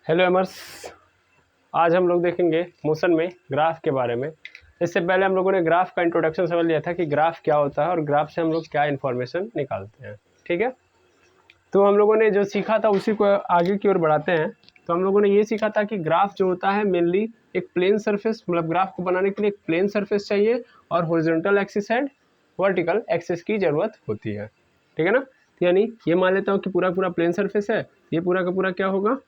Hello एमर्स, आज हम लोग देखेंगे मोशन में ग्राफ के बारे में। इससे पहले हम लोगों ने ग्राफ का इंट्रोडक्शन समझ लिया था कि ग्राफ क्या होता है और ग्राफ से हम लोग क्या इन्फॉर्मेशन निकालते हैं। ठीक है, तो हम लोगों ने जो सीखा था उसी को आगे की ओर बढ़ाते हैं। तो हम लोगों ने ये सीखा था कि ग्राफ जो होता है मेनली एक प्लेन सरफेस, मतलब ग्राफ को बनाने के लिए एक प्लेन सरफेस चाहिए और horizontal axis and vertical axis की ज़रूरत होती है। ठीक है ना, यानी ये मान लेता हूँ कि पूरा पूरा प्लेन सरफेस है, ये पूरा का पूरा क्या होगा,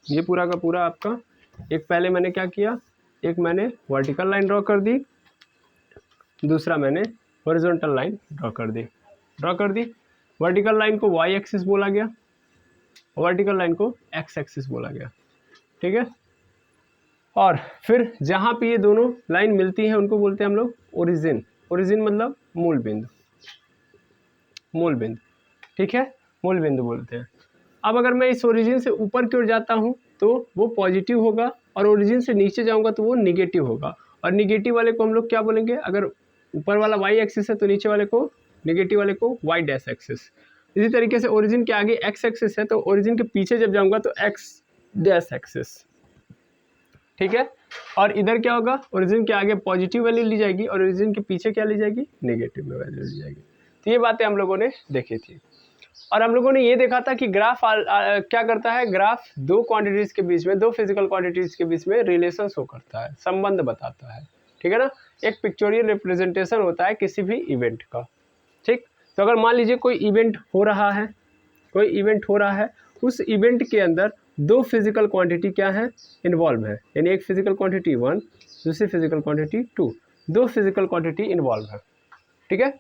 ये पूरा का पूरा आपका एक पहले मैंने क्या किया, एक मैंने वर्टिकल लाइन ड्रॉ कर दी, दूसरा मैंने हॉरिजॉन्टल लाइन ड्रॉ कर दी। वर्टिकल लाइन को वाई एक्सिस बोला गया, वर्टिकल लाइन को एक्स एक्सिस बोला गया। ठीक है, और फिर जहाँ पे ये दोनों लाइन मिलती हैं उनको बोलते हैं हम लोग ओरिजिन। ओरिजिन मतलब मूल बिंदु, मूल बिंदु। ठीक है, मूल बिंदु बोलते हैं। अब अगर मैं इस ओरिजिन से ऊपर की ओर जाता हूँ तो वो पॉजिटिव होगा और ओरिजिन से नीचे जाऊँगा तो वो निगेटिव होगा। और निगेटिव वाले को हम लोग क्या बोलेंगे, अगर ऊपर वाला वाई एक्सिस है तो नीचे वाले को, निगेटिव वाले को वाई डैश एक्सिस। इसी तरीके से ओरिजिन के आगे एक्स एक्सिस है तो ओरिजिन के पीछे जब जाऊँगा तो एक्स डैश एक्सिस। ठीक है, और इधर क्या होगा, ओरिजिन के आगे पॉजिटिव वैल्यू ली जाएगी और ओरिजिन के पीछे क्या ली जाएगी, नेगेटिव में वैल्यू ली जाएगी। तो ये बातें हम लोगों ने देखी थी। और हम लोगों ने ये देखा था कि ग्राफ क्या करता है, ग्राफ दो क्वांटिटीज के बीच में, दो फिजिकल क्वांटिटीज के बीच में रिलेशन शो करता है, संबंध बताता है। ठीक है ना, एक पिक्चोरियल रिप्रेजेंटेशन होता है किसी भी इवेंट का। ठीक, तो अगर मान लीजिए कोई इवेंट हो रहा है, कोई इवेंट हो रहा है, उस इवेंट के अंदर दो फिजिकल क्वांटिटी क्या है, इन्वॉल्व है, यानी एक फिजिकल क्वांटिटी 1, दूसरी फिजिकल क्वांटिटी 2, दो फिजिकल क्वांटिटी इन्वॉल्व है। ठीक है,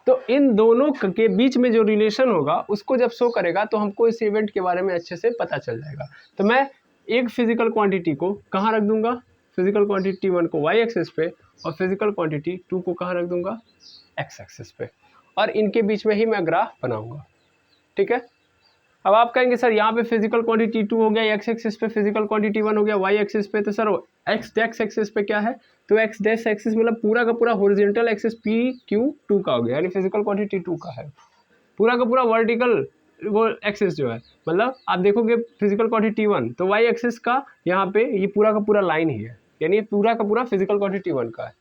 तो इन दोनों के बीच में जो रिलेशन होगा उसको जब शो करेगा तो हमको इस इवेंट के बारे में अच्छे से पता चल जाएगा। तो मैं एक फिजिकल क्वांटिटी को कहाँ रख दूंगा, फिजिकल क्वांटिटी 1 को वाई एक्सिस पे और फिजिकल क्वांटिटी 2 को कहाँ रख दूंगा, एक्स एक्सिस पे, और इनके बीच में ही मैं ग्राफ बनाऊंगा। ठीक है, अब आप कहेंगे सर यहाँ पे फिजिकल क्वांटिटी 2 हो गया एक्स एक्सिस पे, फिजिकल क्वांटिटी 1 हो गया वाई एक्सिस पे, तो सर एक्स डैश एक्सिस पे क्या है, तो एक्स डैश एक्सिस मतलब पूरा का पूरा हॉरिजॉन्टल एक्सिस पी क्यू 2 का हो गया, यानी फिजिकल क्वांटिटी 2 का है। पूरा का पूरा वर्टिकल वो एक्सिस जो है, मतलब आप देखोगे फिजिकल क्वांटिटी 1 तो वाई एक्सिस का यहाँ पे ये पूरा का पूरा लाइन ही है, यानी ये पूरा का पूरा फिजिकल क्वांटिटी 1 का है।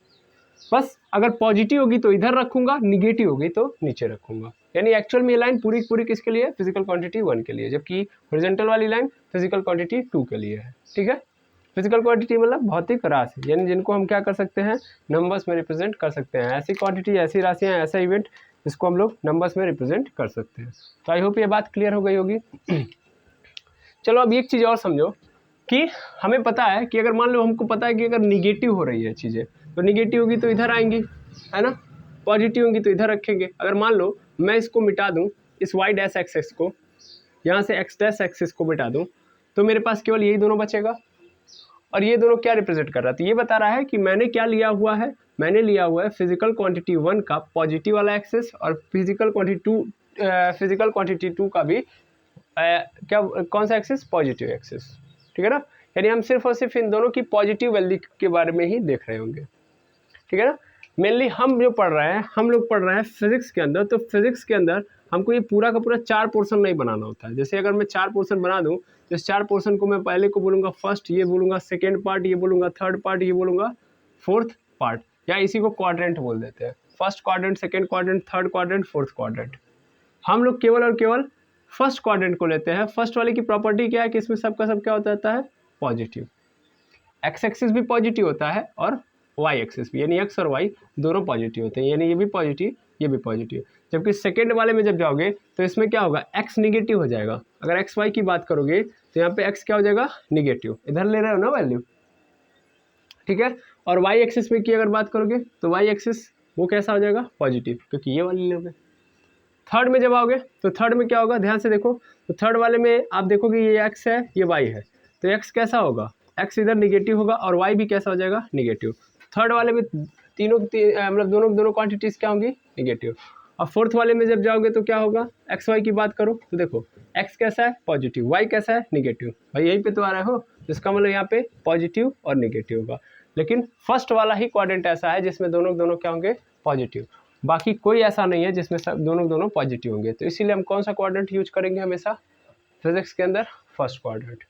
बस अगर पॉजिटिव होगी तो इधर रखूंगा, निगेटिव होगी तो नीचे रखूंगा। यानी एक्चुअल में ये लाइन पूरी पूरी किसके लिए है, फिजिकल क्वांटिटी 1 के लिए, जबकि हॉरिजॉन्टल वाली लाइन फिजिकल क्वांटिटी 2 के लिए है। ठीक है, फिजिकल क्वांटिटी मतलब भौतिक राशि, यानी जिनको हम क्या कर सकते हैं, नंबर्स में रिप्रेजेंट कर सकते हैं। ऐसी क्वांटिटी, ऐसी राशियाँ, ऐसा इवेंट जिसको हम लोग नंबर्स में रिप्रेजेंट कर सकते हैं। तो आई होप ये बात क्लियर हो गई होगी। चलो अब एक चीज़ और समझो कि हमें पता है कि अगर मान लो हमको पता है कि अगर निगेटिव हो रही है चीज़ें तो निगेटिव होगी तो इधर आएंगी, है ना, पॉजिटिव होगी तो इधर रखेंगे। अगर मान लो मैं इसको मिटा दूं, इस वाई डैश एक्सिस को, यहाँ से एक्स डैश एक्सिस को मिटा दूं, तो मेरे पास केवल यही दोनों बचेगा। और ये दोनों क्या रिप्रेजेंट कर रहा है, तो ये बता रहा है कि मैंने क्या लिया हुआ है, मैंने लिया हुआ है फिजिकल क्वांटिटी 1 का पॉजिटिव वाला एक्सिस और फिजिकल क्वांटिटी 2 का भी क्या, कौन सा एक्सिस, पॉजिटिव एक्सिस। ठीक है ना, यानी हम सिर्फ और सिर्फ इन दोनों की पॉजिटिव वैल्यू के बारे में ही देख रहे होंगे। ठीक है ना, मेनली हम जो पढ़ रहे हैं, हम लोग पढ़ रहे हैं फिजिक्स के अंदर, तो फिजिक्स के अंदर हमको ये पूरा का पूरा 4 पोर्शन नहीं बनाना होता है। जैसे अगर मैं 4 पोर्शन बना दूं तो इस 4 पोर्शन को मैं पहले को बोलूँगा फर्स्ट, ये बोलूँगा सेकेंड पार्ट, ये बोलूँगा थर्ड पार्ट, ये बोलूँगा फोर्थ पार्ट, या इसी को क्वाड्रेंट बोल देते हैं। First quadrant, second quadrant, third quadrant, fourth quadrant. हम लोग केवल और केवल फर्स्ट क्वाड्रेंट को लेते हैं। फर्स्ट वाले की प्रॉपर्टी क्या है कि इसमें सबका सब क्या होता रहता है, पॉजिटिव। एक्स एक्सिस भी पॉजिटिव होता है और वाई एक्सिस भी, यानी एक्स और वाई दोनों पॉजिटिव होते हैं, यानी ये भी पॉजिटिव, ये भी पॉजिटिव। जबकि सेकेंड वाले में जब जाओगे तो इसमें क्या होगा, एक्स निगेटिव हो जाएगा। अगर एक्स वाई की बात करोगे तो यहाँ पे एक्स क्या हो जाएगा, निगेटिव, इधर ले रहे हो ना वैल्यू। ठीक है, और वाई एक्सिस में की अगर बात करोगे तो वाई एक्सिस वो कैसा हो जाएगा, पॉजिटिव, क्योंकि ये वाली लोगे। थर्ड में जब आओगे तो थर्ड में क्या होगा, ध्यान से देखो, तो थर्ड वाले में आप देखोगे ये एक्स है, ये वाई है, तो एक्स कैसा होगा, एक्स इधर निगेटिव होगा और वाई भी कैसा हो जाएगा, निगेटिव। थर्ड वाले में तीनों मतलब दोनों क्वांटिटीज क्या होंगी, निगेटिव। और फोर्थ वाले में जब जाओगे तो क्या होगा, एक्स वाई की बात करो तो देखो एक्स कैसा है, पॉजिटिव, वाई कैसा है, निगेटिव। भाई यहीं पे तो आ रहा हो, इसका मतलब यहाँ पे पॉजिटिव और निगेटिव होगा। लेकिन फर्स्ट वाला ही क्वाड्रेंट ऐसा है जिसमें दोनों क्या होंगे, पॉजिटिव। बाकी कोई ऐसा नहीं है जिसमें सब दोनों पॉजिटिव होंगे। तो इसीलिए हम कौन सा क्वाड्रेंट यूज करेंगे हमेशा फिजिक्स के अंदर, फर्स्ट क्वाड्रेंट।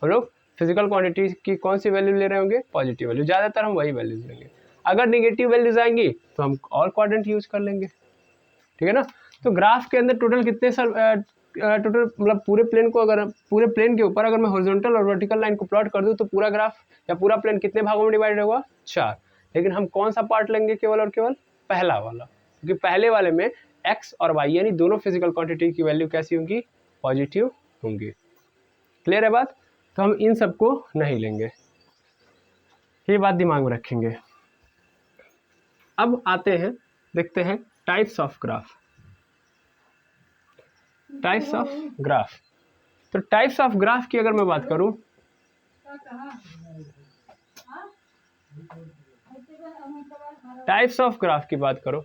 हम लोग फिजिकल क्वांटिटी की कौन सी वैल्यू ले रहे होंगे, पॉजिटिव वैल्यू, ज़्यादातर हम वही वैल्यूज लेंगे। अगर निगेटिव वैल्यूज आएंगी तो हम और क्वाड्रेंट यूज कर लेंगे, ठीक है ना। तो ग्राफ के अंदर टोटल कितने टोटल मतलब पूरे प्लेन को, अगर पूरे प्लेन के ऊपर अगर मैं हॉरिजॉन्टल और वर्टिकल लाइन को प्लॉट कर दूं तो पूरा ग्राफ या पूरा प्लेन कितने भागों में डिवाइड होगा, 4। लेकिन हम कौन सा पार्ट लेंगे, केवल और केवल पहला वाला, क्योंकि पहले वाले में x और y यानी दोनों फिजिकल क्वांटिटी की वैल्यू कैसी होंगी, पॉजिटिव होंगी। क्लियर है बात। तो हम इन सबको नहीं लेंगे, ये बात दिमाग में रखेंगे। अब आते हैं, देखते हैं types of graph. Types of graph, तो टाइप्स ऑफ ग्राफ की अगर मैं बात करूं, टाइप्स ऑफ ग्राफ की बात करो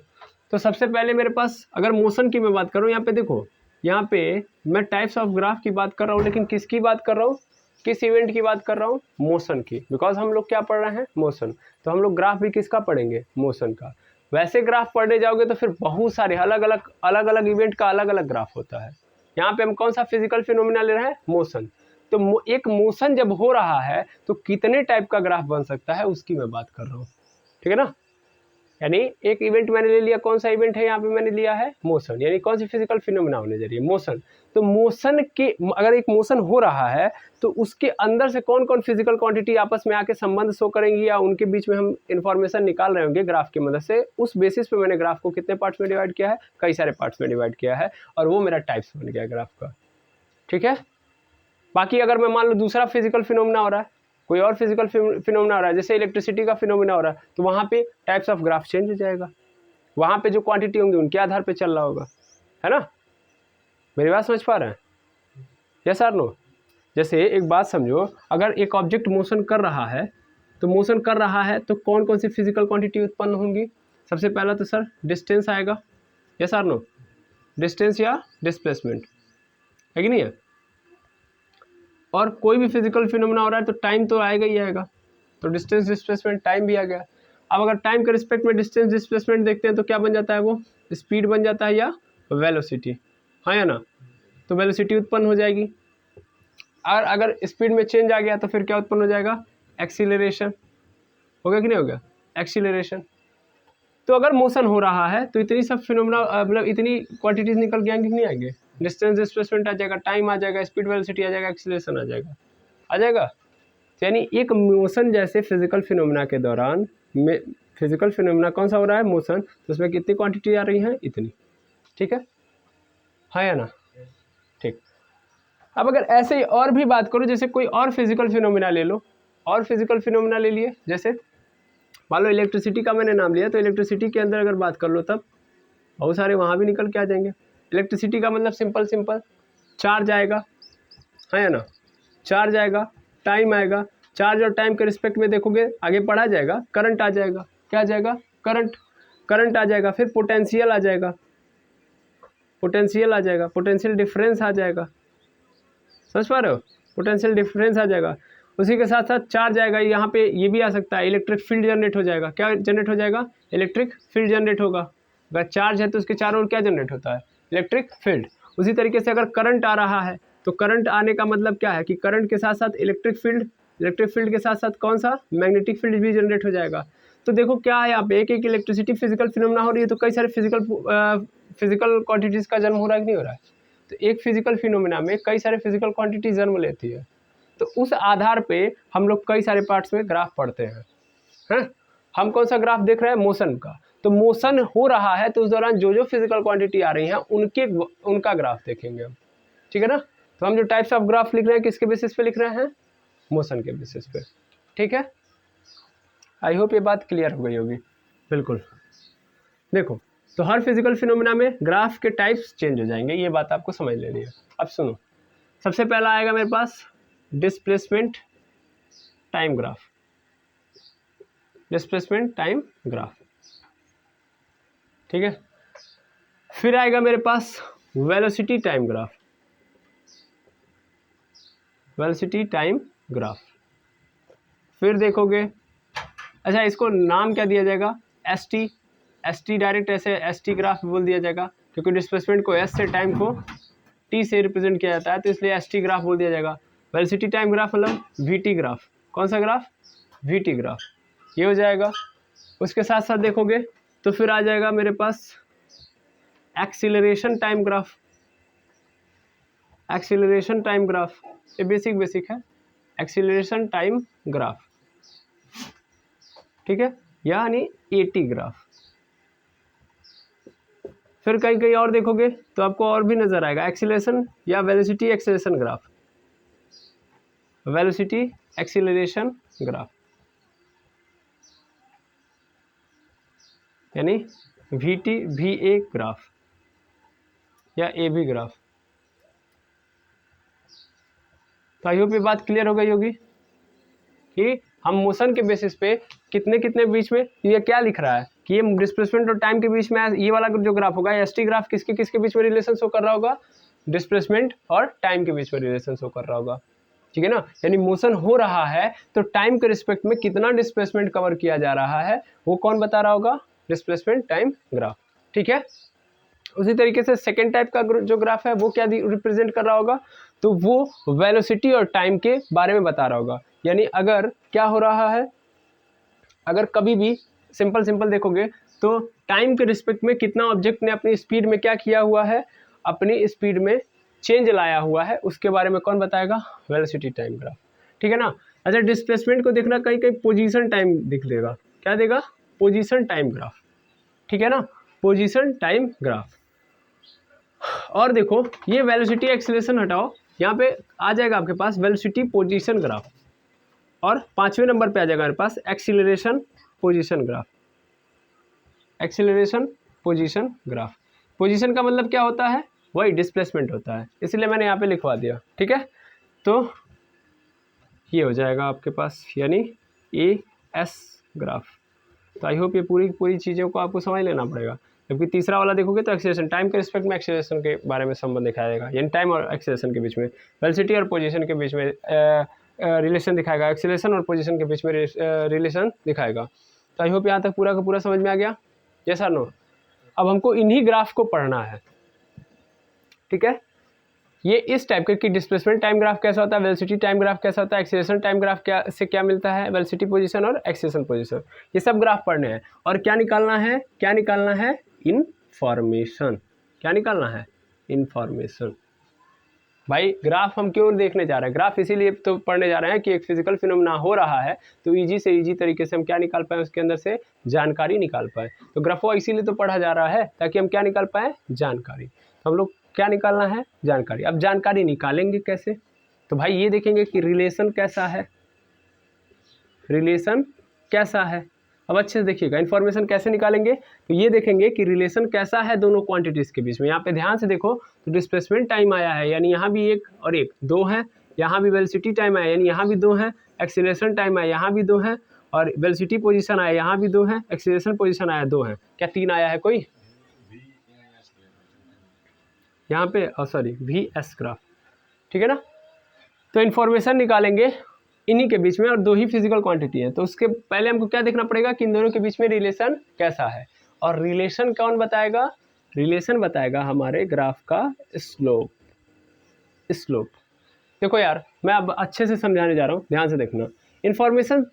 तो सबसे पहले मेरे पास अगर मोशन की मैं बात करूं, यहाँ पे देखो, यहाँ पे मैं टाइप्स ऑफ ग्राफ की बात कर रहा हूँ, लेकिन किसकी बात कर रहा हूँ, किस इवेंट की बात कर रहा हूँ, मोशन की। बिकॉज हम लोग क्या पढ़ रहे हैं, मोशन। तो हम लोग ग्राफ भी किसका पढ़ेंगे, मोशन का। वैसे ग्राफ पढ़ने जाओगे तो फिर बहुत सारे अलग अलग इवेंट का अलग अलग ग्राफ होता है। यहाँ पे हम कौन सा फिजिकल फिनोमिना ले रहे हैं, मोशन। तो एक मोशन जब हो रहा है तो कितने टाइप का ग्राफ बन सकता है उसकी मैं बात कर रहा हूँ, ठीक है ना। यानी एक इवेंट मैंने ले लिया, कौन सा इवेंट है यहाँ पे मैंने लिया है, मोशन। यानी कौन सी फिजिकल फिनोमिना होने जा रही है, मोशन। तो मोशन के, अगर एक मोशन हो रहा है तो उसके अंदर से कौन कौन फिजिकल क्वांटिटी आपस में आके संबंध शो करेंगी या उनके बीच में हम इंफॉर्मेशन निकाल रहे होंगे ग्राफ की मदद से। उस बेसिस पे मैंने ग्राफ को कितने पार्ट्स में डिवाइड किया है, कई सारे पार्ट्स में डिवाइड किया है, और वो मेरा टाइप्स बन गया ग्राफ का, ठीक है। बाकी अगर मैं मान लो दूसरा फिजिकल फिनोमिना हो रहा है, कोई और फिजिकल फिनोमिना हो रहा है, जैसे इलेक्ट्रिसिटी का फिनोमिना हो रहा है, तो वहाँ पे टाइप्स ऑफ ग्राफ चेंज हो जाएगा। वहाँ पे जो क्वांटिटी होंगी उनके आधार पे चल रहा होगा, है ना। मेरी बात समझ पा रहे हैं, यस और नो। जैसे एक बात समझो, अगर एक ऑब्जेक्ट मोशन कर रहा है तो मोशन कर रहा है तो कौन कौन सी फिजिकल क्वांटिटी उत्पन्न होंगी। सबसे पहला तो सर डिस्टेंस आएगा, यस और नो, डिस्टेंस या डिस्प्लेसमेंट, है कि नहीं है। और कोई भी फिजिकल फिनोमेना हो रहा है तो टाइम तो आएगा ही आएगा, तो डिस्टेंस डिस्प्लेसमेंट टाइम भी आ गया। अब अगर टाइम के रिस्पेक्ट में डिस्टेंस डिस्प्लेसमेंट देखते हैं तो क्या बन जाता है, वो स्पीड बन जाता है या वेलोसिटी, हाँ या ना। तो वेलोसिटी उत्पन्न हो जाएगी, और अगर स्पीड में चेंज आ गया तो फिर क्या उत्पन्न हो जाएगा, एक्सीलरेशन। हो गया कि नहीं हो गया, एक्सीलरेशन। तो अगर मोशन हो रहा है तो इतनी सब फिनोमेना मतलब इतनी क्वांटिटीज निकल के आएंगे कि नहीं आएंगे, डिस्टेंस डिस्प्लेसमेंट आ जाएगा, टाइम आ जाएगा, स्पीड वेलोसिटी आ जाएगा, एक्सीलरेशन आ जाएगा, आ जाएगा। तो यानी एक मोशन जैसे फिजिकल फिनोमेना के दौरान में, फिजिकल फिनोमेना कौन सा हो रहा है, मोशन, तो उसमें कितनी क्वांटिटी आ रही है, इतनी, ठीक है, हाँ या ना, ठीक। अब अगर ऐसे ही और भी बात करो, जैसे कोई और फिजिकल फिनोमेना ले लो, और फिजिकल फिनोमेना ले लिए, जैसे मान लो इलेक्ट्रिसिटी का मैंने नाम लिया, तो इलेक्ट्रिसिटी के अंदर अगर बात कर लो तब बहुत सारे वहाँ भी निकल के आ जाएंगे। इलेक्ट्रिसिटी का मतलब सिंपल चार्ज आएगा, है ना, चार्ज आएगा, टाइम आएगा, चार्ज और टाइम के रिस्पेक्ट में देखोगे आगे पढ़ा जाएगा, करंट आ जाएगा, क्या आ जाएगा, करंट आ जाएगा, फिर पोटेंशियल आ जाएगा, पोटेंशियल डिफरेंस आ जाएगा, समझ पा रहे हो, पोटेंशियल डिफरेंस आ जाएगा। उसी के साथ साथ चार्ज आएगा, यहाँ पे ये भी आ सकता है, इलेक्ट्रिक फील्ड जनरेट हो जाएगा। क्या जनरेट हो जाएगा, इलेक्ट्रिक फील्ड जनरेट होगा। अगर चार्ज है तो उसके चारों ओर क्या जनरेट होता है, इलेक्ट्रिक फील्ड। उसी तरीके से अगर करंट आ रहा है तो करंट आने का मतलब क्या है कि करंट के साथ साथ इलेक्ट्रिक फील्ड के साथ साथ कौन सा, मैग्नेटिक फील्ड भी जनरेट हो जाएगा। तो देखो क्या है, यहाँ पे एक एक इलेक्ट्रिसिटी फिजिकल फिनोमेना हो रही है, तो कई सारे फिजिकल क्वांटिटीज़ का जन्म हो रहा है कि नहीं हो रहा है। तो एक फिजिकल फिनोमेना में कई सारे फिजिकल क्वांटिटी जन्म लेती है, तो उस आधार पे हम लोग कई सारे पार्ट्स में ग्राफ पढ़ते हैं। हम कौन सा ग्राफ देख रहे हैं, मोशन का। तो मोशन हो रहा है तो उस दौरान जो जो फिजिकल क्वांटिटी आ रही है उनका ग्राफ देखेंगे हम, ठीक है ना। तो हम जो टाइप्स ऑफ ग्राफ लिख रहे हैं किसके बेसिस पे लिख रहे हैं, मोशन के बेसिस पे, ठीक है। आई होप ये बात क्लियर हो गई होगी, बिल्कुल। देखो तो हर फिजिकल फिनोमेना में ग्राफ के टाइप्स चेंज हो जाएंगे, ये बात आपको समझ लेनी है। अब सुनो, सबसे पहला आएगा मेरे पास displacement time graph, displacement time graph, ठीक है। फिर आएगा मेरे पास velocity time graph, velocity time graph. फिर देखोगे, अच्छा इसको नाम क्या दिया जाएगा, एस टी डायरेक्ट ऐसे एस टी ग्राफ बोल दिया जाएगा, क्योंकि डिस्प्लेसमेंट को एस से, टाइम को टी से रिप्रेजेंट किया जाता है, तो इसलिए एस टी ग्राफ बोल दिया जाएगा। वेलोसिटी टाइम ग्राफ मतलब वीटी ग्राफ। कौन सा ग्राफ? VT graph. ये हो जाएगा। उसके साथ साथ देखोगे तो फिर आ जाएगा मेरे पास acceleration time graph. Acceleration time graph ये बेसिक है, एक्सीलरेशन टाइम ग्राफ, ठीक है, यानी एटी ग्राफ। फिर कहीं कहीं और देखोगे तो आपको और भी नजर आएगा एक्सीलरेशन या velocity acceleration graph, velocity acceleration graph, यानी वीटी वीए ग्राफ या ए बी ग्राफ। तो आई होप ये बात क्लियर हो गई होगी कि हम मोशन के बेसिस पे कितने कितने बीच में, ये क्या लिख रहा है कि ये डिस्प्लेसमेंट और टाइम के बीच में ये वाला जो ग्राफ होगा एसटी ग्राफ किसके किसके बीच में रिलेशन शो कर रहा होगा? डिस्प्लेसमेंट और टाइम के बीच में रिलेशन शो कर रहा होगा, ठीक है ना। यानी मोशन हो रहा है तो टाइम के रिस्पेक्ट में कितना डिस्प्लेसमेंट कवर किया जा रहा है वो कौन बता रहा होगा? डिस्प्लेसमेंट टाइम ग्राफ, ठीक है। उसी तरीके से सेकेंड टाइप का जो ग्राफ है वो क्या रिप्रेजेंट कर रहा होगा? तो वो वेलोसिटी और टाइम के बारे में बता रहा होगा। यानी अगर क्या हो रहा है, अगर कभी भी सिंपल देखोगे तो टाइम के रिस्पेक्ट में कितना ऑब्जेक्ट ने अपनी स्पीड में क्या किया हुआ है, अपनी स्पीड में चेंज लाया हुआ है, उसके बारे में कौन बताएगा? वेलोसिटी टाइम ग्राफ, ठीक है ना। अच्छा, डिस्प्लेसमेंट को देखना, कहीं कहीं पोजीशन टाइम दिख लेगा, क्या देगा? पोजीशन टाइम ग्राफ, ठीक है ना, पोजीशन टाइम ग्राफ। और देखो ये वेलोसिटी एक्सीलरेशन हटाओ, यहाँ पे आ जाएगा आपके पास वेलोसिटी पोजीशन ग्राफ, और 5वें नंबर पे आ जाएगा मेरे पास acceleration position graph. Acceleration position graph, position का मतलब क्या होता है? वही डिस्प्लेसमेंट होता है, इसलिए मैंने यहाँ पे लिखवा दिया, ठीक है। तो ये हो जाएगा आपके पास, यानी ए एस ग्राफ। तो आई होप ये पूरी चीज़ों को आपको समझ लेना पड़ेगा। जबकि तीसरा वाला देखोगे तो एक्सीलरेशन, टाइम के रिस्पेक्ट में एक्सीलरेशन के बारे में संबंध दिखाया जाएगा, यानी टाइम और एक्सीलरेशन के बीच में, वेलोसिटी और पोजीशन के बीच में रिलेशन दिखाएगा, एक्सीलरेशन और पोजीशन के बीच में रिलेशन दिखाएगा। तो आई होप यहाँ तक पूरा का पूरा समझ में आ गया, यस और नो। अब हमको इन्हीं ग्राफ को पढ़ना है, ठीक है। ये इस टाइप के कि डिस्प्लेसमेंट टाइम ग्राफ कैसा होता है, वेलोसिटी टाइम ग्राफ कैसा होता है, एक्सीलरेशन टाइम ग्राफ क्या से क्या मिलता है, वेलोसिटी पोजीशन और एक्सीलरेशन पोजीशन, ये सब ग्राफ पढ़ने हैं। और क्या निकालना है? क्या निकालना है? इनफॉर्मेशन। क्या निकालना है? इनफॉर्मेशन। भाई ग्राफ हम क्यों देखने जा रहे हैं? ग्राफ इसीलिए तो पढ़ने जा रहे हैं कि एक फिजिकल फिनोमेना हो रहा है तो इजी से इजी तरीके से हम क्या निकाल पाए, उसके अंदर से जानकारी निकाल पाए। तो ग्राफो इसीलिए तो पढ़ा जा रहा है ताकि हम क्या निकाल पाए? जानकारी। तो हम लोग क्या निकालना है? जानकारी। अब जानकारी निकालेंगे कैसे? तो भाई ये देखेंगे कि रिलेशन कैसा है, रिलेशन कैसा है। अब अच्छे से देखिएगा, इन्फॉर्मेशन कैसे निकालेंगे? तो ये देखेंगे कि रिलेशन कैसा है दोनों क्वांटिटीज के बीच में। यहाँ पे ध्यान से देखो तो डिस्प्लेसमेंट टाइम आया है, यानी यहाँ भी एक और एक दो है, यहाँ भी वेलोसिटी टाइम आया यानी यहाँ भी दो है, एक्सीलरेशन टाइम आया यहाँ भी दो है, और वेलोसिटी पोजीशन आया यहाँ भी दो है, एक्सीलरेशन पोजीशन आया दो है। क्या तीन आया है कोई? यहाँ पे सॉरी वी एस ग्राफ, ठीक है ना। तो इन्फॉर्मेशन निकालेंगे इन्हीं के बीच में, और दो ही फिजिकल क्वांटिटी है। तो उसके पहले हमको क्या देखना पड़ेगा कि इन दोनों के बीच में रिलेशन कैसा है। और रिलेशन कौन बताएगा? रिलेशन बताएगा हमारे ग्राफ का स्लोप। स्लोप देखो यार, मैं अब अच्छे से समझाने जा रहा हूँ, ध्यान से देखना। इन्फॉर्मेशन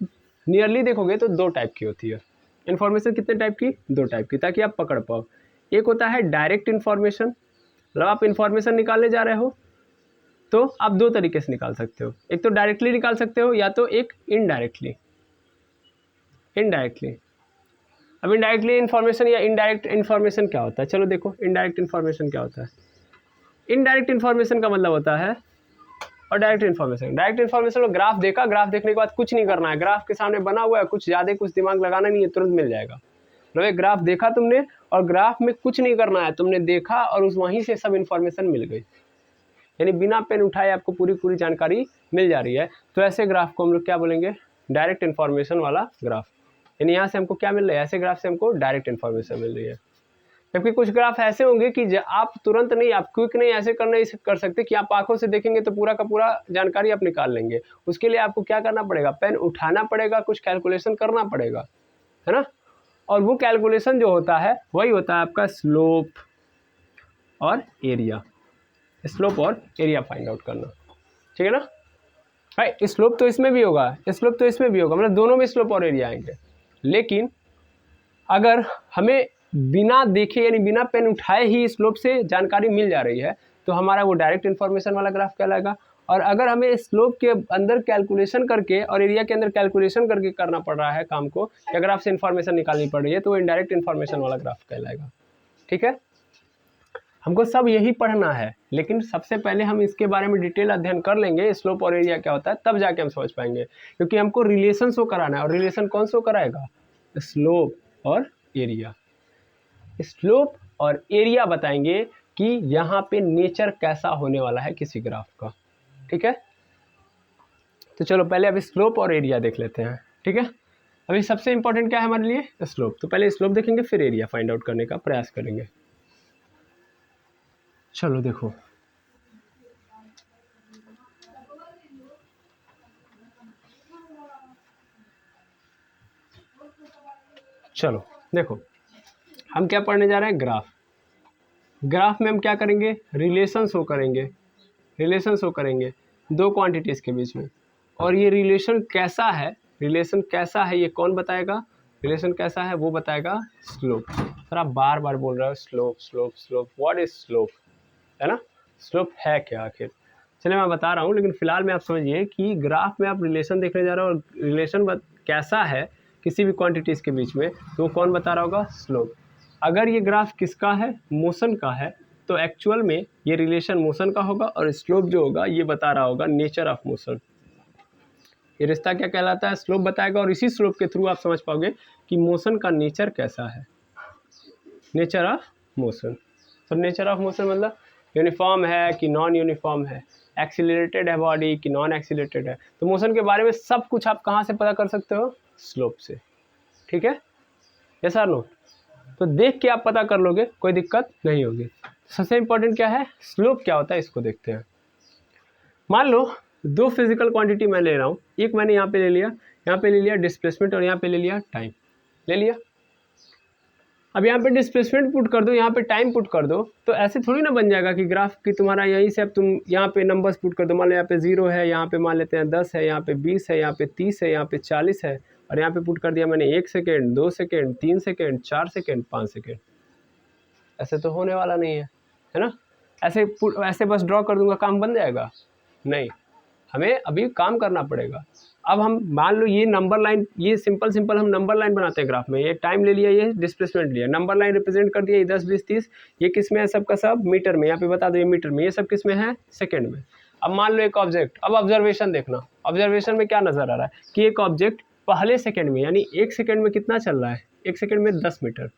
नियरली देखोगे तो दो टाइप की होती है। इन्फॉर्मेशन कितने टाइप की? दो टाइप की, ताकि आप पकड़ पाओ। एक होता है डायरेक्ट इन्फॉर्मेशन, मतलब आप इन्फॉर्मेशन निकालने जा रहे हो तो आप दो तरीके से निकाल सकते हो। एक तो डायरेक्टली निकाल सकते हो, या तो एक इनडायरेक्टली। इनडायरेक्टली, अब इनडायरेक्टली इन्फॉर्मेशन या इनडायरेक्ट इन्फॉर्मेशन क्या होता है? चलो देखो इनडायरेक्ट इन्फॉर्मेशन क्या होता है। इनडायरेक्ट इन्फॉर्मेशन का मतलब होता है, और डायरेक्ट इन्फॉर्मेशन। डायरेक्ट इन्फॉर्मेशन में ग्राफ देखा, ग्राफ देखने के बाद कुछ नहीं करना है, ग्राफ के सामने बना हुआ है, कुछ ज़्यादा कुछ दिमाग लगाना नहीं है, तुरंत मिल जाएगा। मतलब एक ग्राफ देखा तुमने और ग्राफ में कुछ नहीं करना है, तुमने देखा और उस वहीं से सब इन्फॉर्मेशन मिल गई, यानी बिना पेन उठाए आपको पूरी जानकारी मिल जा रही है। तो ऐसे ग्राफ को हम लोग क्या बोलेंगे? डायरेक्ट इन्फॉर्मेशन वाला ग्राफ। यानी यहाँ से हमको क्या मिल रहा है? ऐसे ग्राफ से हमको डायरेक्ट इन्फॉर्मेशन मिल रही है। जबकि कुछ ग्राफ ऐसे होंगे कि आप तुरंत नहीं, आप क्विक नहीं ऐसे कर सकते कि आप आंखों से देखेंगे तो पूरा का पूरा जानकारी आप निकाल लेंगे। उसके लिए आपको क्या करना पड़ेगा? पेन उठाना पड़ेगा, कुछ कैलकुलेशन करना पड़ेगा, है ना। और वो कैलकुलेशन जो होता है वही होता है आपका स्लोप और एरिया। स्लोप और एरिया फाइंड आउट करना, ठीक है ना। भाई स्लोप तो इसमें भी होगा, स्लोप तो इसमें भी होगा, मतलब दोनों में स्लोप और एरिया आएंगे। लेकिन अगर हमें बिना देखे यानी बिना पेन उठाए ही स्लोप से जानकारी मिल जा रही है तो हमारा वो डायरेक्ट इन्फॉर्मेशन वाला ग्राफ कहलाएगा। और अगर हमें स्लोप के अंदर कैलकुलेशन करके और एरिया के अंदर कैलकुलेशन करके करना पड़ रहा है काम को, या ग्राफ से इन्फॉर्मेशन निकालनी पड़ रही है, तो वो इनडायरेक्ट इन्फॉर्मेशन वाला ग्राफ कहलाएगा। ठीक है, हमको सब यही पढ़ना है, लेकिन सबसे पहले हम इसके बारे में डिटेल अध्ययन कर लेंगे, स्लोप और एरिया क्या होता है, तब जाके हम समझ पाएंगे। क्योंकि हमको रिलेशन शो कराना है, और रिलेशन कौन शो कराएगा, स्लोप और एरिया। स्लोप और एरिया बताएंगे कि यहाँ पे नेचर कैसा होने वाला है किसी ग्राफ का। ठीक है, तो चलो पहले अभी स्लोप और एरिया देख लेते हैं। ठीक है, अभी सबसे इंपॉर्टेंट क्या है हमारे लिए, स्लोप। तो पहले स्लोप देखेंगे, फिर एरिया फाइंड आउट करने का प्रयास करेंगे। चलो देखो, चलो देखो, हम क्या पढ़ने जा रहे हैं, ग्राफ। ग्राफ में हम क्या करेंगे, रिलेशन शो करेंगे, रिलेशन शो करेंगे दो क्वांटिटीज़ के बीच में। और ये रिलेशन कैसा है, रिलेशन कैसा है ये कौन बताएगा, रिलेशन कैसा है वो बताएगा स्लोप। सर आप बार बार बोल रहे हो slope slope slope, what is slope, है ना, स्लोप है क्या आखिर। चलिए मैं बता रहा हूँ, लेकिन फिलहाल में आप समझिए कि ग्राफ में आप रिलेशन देखने जा रहे हो, और रिलेशन कैसा है किसी भी क्वांटिटीज़ के बीच में, तो कौन बता रहा होगा, स्लोप। अगर ये ग्राफ किसका है, मोशन का है, तो एक्चुअल में ये रिलेशन मोशन का होगा, और स्लोप जो होगा ये बता रहा होगा नेचर ऑफ मोशन। ये रिश्ता क्या कहलाता है, स्लोप बताएगा, और इसी स्लोप के थ्रू आप समझ पाओगे कि मोशन का नेचर कैसा है, नेचर ऑफ मोशन। तो नेचर ऑफ मोशन मतलब यूनिफॉर्म है कि नॉन यूनिफॉर्म है, एक्सीलरेटेड है बॉडी कि नॉन एक्सीलरेटेड है। तो मोशन के बारे में सब कुछ आप कहाँ से पता कर सकते हो, स्लोप से। ठीक है, यस और नो, तो देख के आप पता कर लोगे, कोई दिक्कत नहीं होगी। सबसे इंपॉर्टेंट क्या है, स्लोप क्या होता है, इसको देखते हैं। मान लो दो फिजिकल क्वांटिटी मैं ले रहा हूँ, एक मैंने यहाँ पे ले लिया, यहाँ पे ले लिया डिस्प्लेसमेंट, और यहाँ पे ले लिया टाइम, ले लिया। अब यहाँ पे डिस्प्लेसमेंट पुट कर दो, यहाँ पे टाइम पुट कर दो, तो ऐसे थोड़ी ना बन जाएगा कि ग्राफ की तुम्हारा यहीं से अब तुम यहाँ पे नंबर्स पुट कर दो। मान लो यहाँ पे 0 है, यहाँ पे मान लेते हैं 10 है, यहाँ पे 20 है, यहाँ पे 30 है, यहाँ पे 40 है, और यहाँ पे पुट कर दिया मैंने 1 second, 2 second, 3 second, 4 second, 5 second. ऐसे तो होने वाला नहीं है ना, ऐसे बस ड्रॉ कर दूंगा काम बन जाएगा, नहीं, हमें अभी काम करना पड़ेगा। अब हम मान लो ये नंबर लाइन, ये सिंपल हम नंबर लाइन बनाते हैं ग्राफ में। ये टाइम ले लिया, ये डिस्प्लेसमेंट लिया, नंबर लाइन रिप्रेजेंट कर दिया, ये 10 20 30, ये किस में है, सबका सब मीटर में, यहाँ पे बता दो ये मीटर में, ये सब किस में है, सेकंड में। अब मान लो एक ऑब्जेक्ट, अब ऑब्जर्वेशन देखना, ऑब्जर्वेशन में क्या नजर आ रहा है कि एक ऑब्जेक्ट पहले सेकेंड में, यानी 1 सेकेंड में कितना चल रहा है, 1 सेकेंड में 10 मीटर,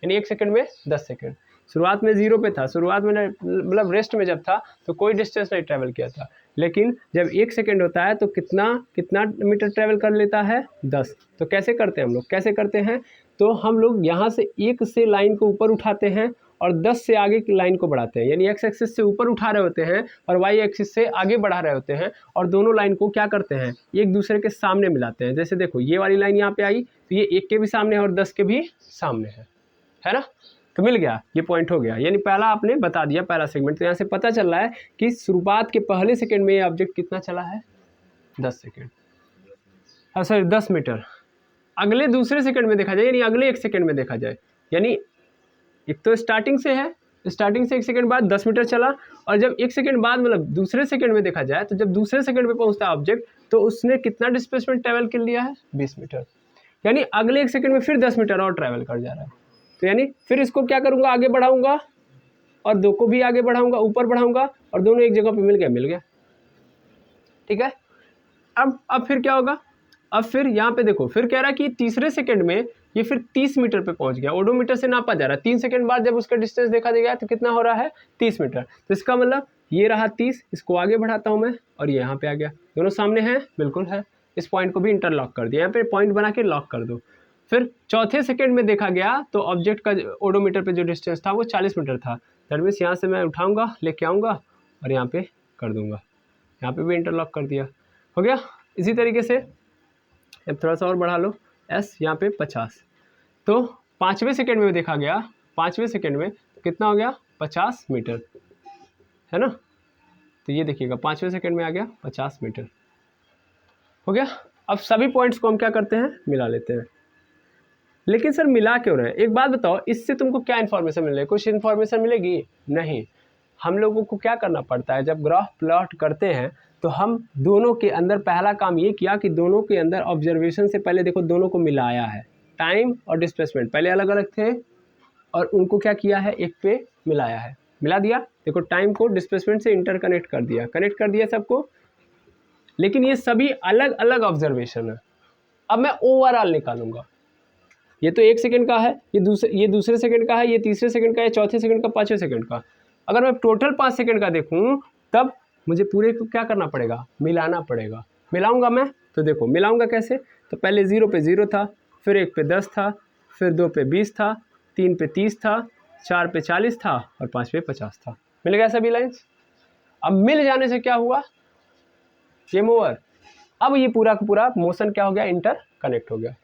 यानी 1 सेकेंड में 10 सेकेंड। शुरुआत में 0 पे था, शुरुआत में मतलब रेस्ट में जब था तो कोई डिस्टेंस नहीं ट्रैवल किया था, लेकिन जब 1 सेकेंड होता है तो कितना मीटर ट्रैवल कर लेता है, 10। तो कैसे करते हैं हम लोग, कैसे करते हैं, तो हम लोग यहाँ से 1 से लाइन को ऊपर उठाते हैं और 10 से आगे की लाइन को बढ़ाते हैं, यानी एक्स एक्सिस से ऊपर उठा रहे होते हैं और वाई एक्सिस से आगे बढ़ा रहे होते हैं, और दोनों लाइन को क्या करते हैं, एक दूसरे के सामने मिलाते हैं। जैसे देखो ये वाली लाइन यहाँ पे आई तो ये 1 के भी सामने है और 10 के भी सामने है ना, तो मिल गया, ये पॉइंट हो गया, यानी पहला आपने बता दिया, पहला सेगमेंट। तो यहाँ से पता चल रहा है कि शुरुआत के पहले सेकंड में ये ऑब्जेक्ट कितना चला है, 10 सेकंड, सॉरी 10 मीटर। अगले दूसरे सेकंड में देखा जाए, यानी अगले 1 सेकंड में देखा जाए, यानी एक तो स्टार्टिंग से है, स्टार्टिंग से 1 सेकंड बाद 10 मीटर चला, और जब 1 सेकंड बाद मतलब दूसरे सेकंड में देखा जाए, तो जब दूसरे सेकंड में पहुंचता है ऑब्जेक्ट तो उसने कितना डिस्प्लेसमेंट ट्रैवल कर लिया है, 20 मीटर, यानी अगले 1 सेकंड में फिर 10 मीटर और ट्रैवल कर जा रहा है। तो यानी फिर इसको क्या करूंगा, आगे बढ़ाऊंगा और 2 को भी आगे बढ़ाऊंगा, ऊपर बढ़ाऊंगा, और दोनों एक जगह पे मिल गया। ठीक है, अब फिर क्या होगा, अब फिर यहाँ पे देखो, फिर कह रहा है कि तीसरे सेकंड में ये फिर 30 मीटर पे पहुंच गया, ओडोमीटर से नापा जा रहा है। 3 सेकंड बाद जब उसका डिस्टेंस देखा जाएगा तो कितना हो रहा है, 30 मीटर। तो इसका मतलब ये रहा 30, इसको आगे बढ़ाता हूँ मैं और ये यहाँ पे आ गया, दोनों सामने हैं, बिल्कुल है। इस पॉइंट को भी इंटरलॉक कर दिया, यहाँ पे पॉइंट बना के लॉक कर दो। फिर चौथे सेकंड में देखा गया तो ऑब्जेक्ट का ओडोमीटर पे जो डिस्टेंस था वो 40 मीटर था। दैट मीन्स यहाँ से मैं उठाऊंगा, लेके आऊँगा और यहाँ पे कर दूंगा, यहाँ पे भी इंटरलॉक कर दिया, हो गया। इसी तरीके से अब थोड़ा सा और बढ़ा लो, एस यहाँ पे 50, तो 5वें सेकंड में देखा गया, 5वें सेकंड में कितना हो गया, 50 मीटर, है ना। तो ये देखिएगा 5वें सेकंड में आ गया 50 मीटर, हो गया। अब सभी पॉइंट्स को हम क्या करते हैं, मिला लेते हैं। लेकिन सर मिला क्यों रहे हैं, एक बात बताओ, इससे तुमको क्या इन्फॉर्मेशन मिलेगी, कुछ इन्फॉर्मेशन मिलेगी नहीं। हम लोगों को क्या करना पड़ता है, जब ग्राफ प्लॉट करते हैं तो हम दोनों के अंदर पहला काम ये किया कि दोनों के अंदर ऑब्जर्वेशन से पहले देखो दोनों को मिलाया है। टाइम और डिस्प्लेसमेंट पहले अलग अलग थे और उनको क्या किया है, एक पे मिलाया है, मिला दिया। देखो टाइम को डिस्प्लेसमेंट से इंटरकनेक्ट कर दिया, कनेक्ट कर दिया सबको। लेकिन ये सभी अलग अलग ऑब्जर्वेशन है। अब मैं ओवरऑल निकालूंगा, ये तो 1 सेकंड का है, ये दूसरे सेकंड का है, ये तीसरे सेकंड का है, चौथे सेकंड का, पाँचवें सेकंड का। अगर मैं टोटल 5 सेकंड का देखूं तब मुझे पूरे को क्या करना पड़ेगा, मिलाना पड़ेगा। मिलाऊंगा मैं तो देखो मिलाऊंगा कैसे, तो पहले 0 पे 0 था, फिर 1 पे 10 था, फिर 2 पे 20 था, 3 पे 30 था, 4 पे 40 था और 5 पे 50 था। मिल गया सभी लाइन्स। अब मिल जाने से क्या हुआ, गेम ओवर। अब ये पूरा का पूरा मोशन क्या हो गया, इंटर कनेक्ट हो गया।